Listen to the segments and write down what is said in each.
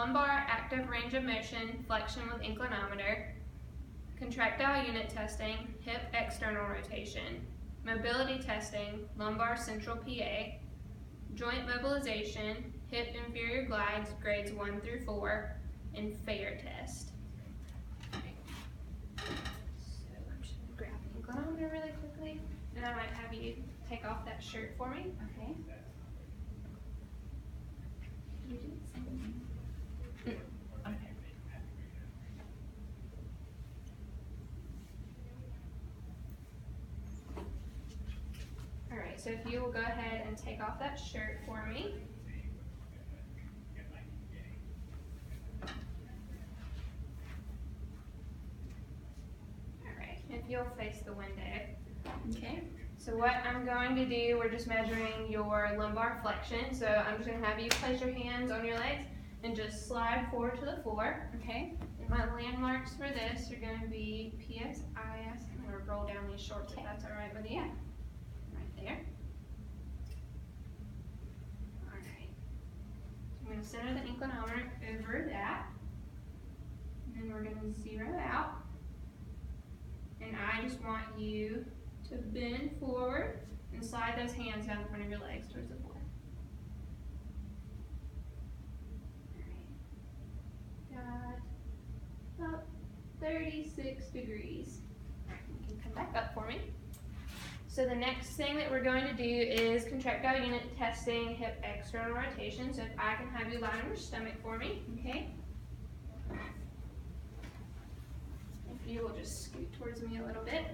lumbar active range of motion, flexion with inclinometer, contractile unit testing, hip external rotation, mobility testing, lumbar central PA, joint mobilization, hip inferior glides, grades 1 through 4, and fair test. Okay. So I'm just going to grab the inclinometer really quickly, and I might have you take off that shirt for me. Okay. You didn't say anything. Okay. Alright, so if you will go ahead and take off that shirt for me. Alright, if you'll face the window. Okay. So what I'm going to do, we're just measuring your lumbar flexion. So I'm just going to have you place your hands on your legs and just slide forward to the floor. Okay. And my landmarks for this are going to be PSIS. I'm going to roll down these shorts if that's alright with you. Right there. Alright. So I'm going to center the inclinometer over that. And then we're going to zero out. And I just want you to bend forward and slide those hands down in front of your legs towards the floor. Alright. Got about 36 degrees. Alright, you can come back up for me. So the next thing that we're going to do is contractile unit testing, hip external rotation. So if I can have you lie on your stomach for me, okay? If you will just scoot towards me a little bit.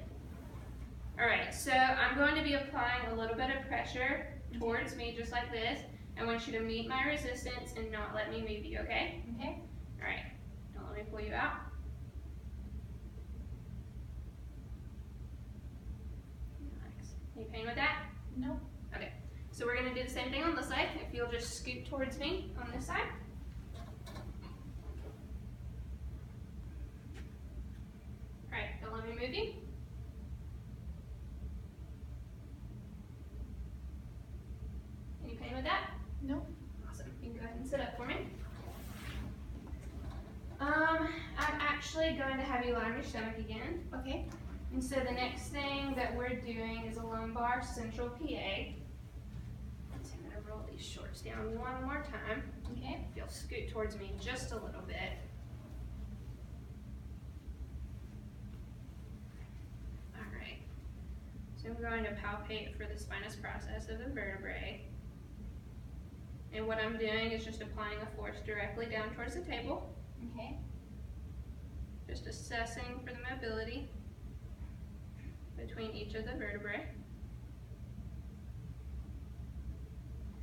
Alright, so I'm going to be applying a little bit of pressure towards me, just like this. I want you to meet my resistance and not let me move you, okay? Okay. Alright, don't let me pull you out. Nice. Any pain with that? No. Okay, so we're going to do the same thing on this side. If you'll just scoot towards me on this side. Alright, don't let me move you. Any pain with that? No. Awesome. You can go ahead and sit up for me. I'm actually going to have you lie on your stomach again. Okay. And so the next thing that we're doing is a lumbar central PA. So I'm going to roll these shorts down one more time. Okay. If you'll scoot towards me just a little bit. Alright. So I'm going to palpate for the spinous process of the vertebrae. And what I'm doing is just applying a force directly down towards the table. Okay. Just assessing for the mobility between each of the vertebrae.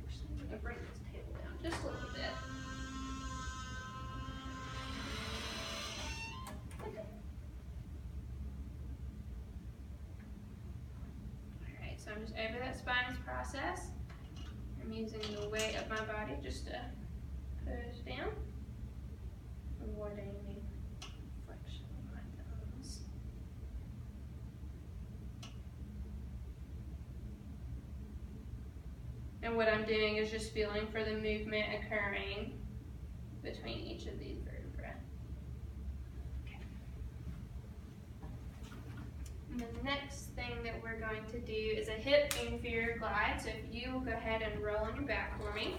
Actually, I'm going to bring this table down just a little bit. Alright, so I'm just over that spinous process. I'm using the weight of my body just to push down, avoiding any flexion of my thumbs. And what I'm doing is just feeling for the movement occurring between each of these vertebrae. Okay. And the next thing that we're going to do is a hip inferior glide. So if you will go ahead and roll on your back for me.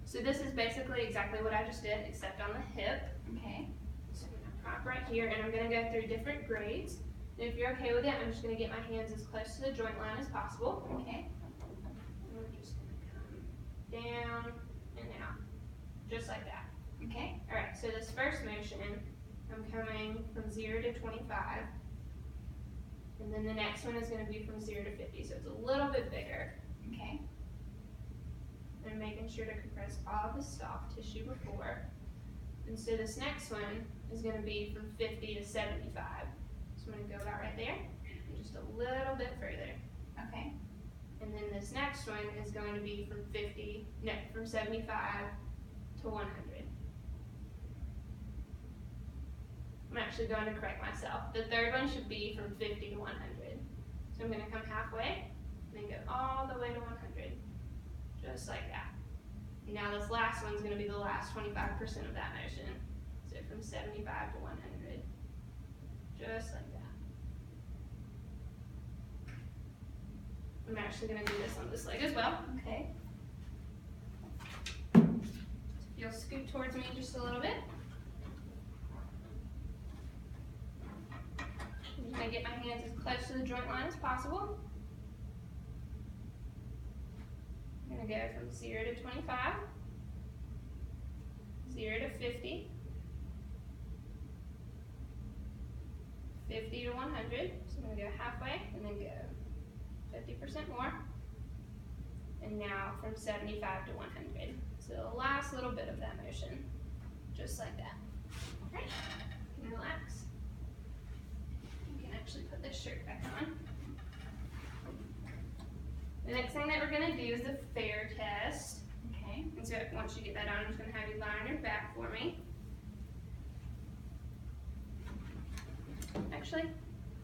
So this is basically exactly what I just did, except on the hip. Okay. So I'm going to prop right here, and I'm going to go through different grades. And if you're okay with it, I'm just going to get my hands as close to the joint line as possible. Okay. And we're just going to come down and out, just like that. Okay. All right, so this first motion, I'm coming from 0 to 25. And then the next one is going to be from 0 to 50, so it's a little bit bigger. Okay. And making sure to compress all the soft tissue before. And so this next one is going to be from 50 to 75. So I'm going to go about right there, and just a little bit further. Okay. And then this next one is going to be from 75 to 100. I'm actually going to correct myself. The third one should be from 50 to 100. So I'm going to come halfway, and then go all the way to 100, just like that. Now this last one's going to be the last 25% of that motion. So from 75 to 100, just like that. I'm actually going to do this on this leg as well. Okay. So if you'll scoot towards me just a little bit. I'm going to get my hands as close to the joint line as possible. I'm going to go from 0 to 25, 0 to 50, 50 to 100. So I'm going to go halfway and then go 50% more. And now from 75 to 100. So the last little bit of that motion, just like that. All right, and relax. You can actually put this shirt back on. The next thing that we're going to do is the fair test. Okay. And so once you get that on, I'm just going to have you lie on your back for me. Actually,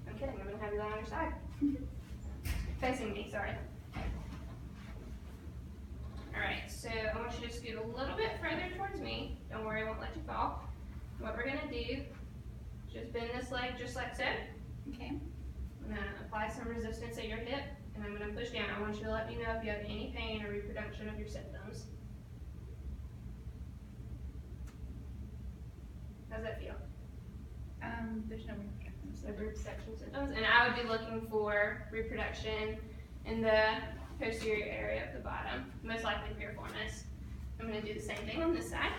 I'm kidding. I'm going to have you lie on your side. Facing me, sorry. Alright, so I want you to scoot a little bit further towards me. Don't worry, I won't let you fall. What we're going to do, just bend this leg just like so. Okay. I'm going to apply some resistance at your hip, and I'm going to push down. I want you to let me know if you have any pain or reproduction of your symptoms. How's that feel? There's no reproductions. So reproduction symptoms, and I would be looking for reproduction in the posterior area of the bottom, most likely piriformis. I'm going to do the same thing on this side.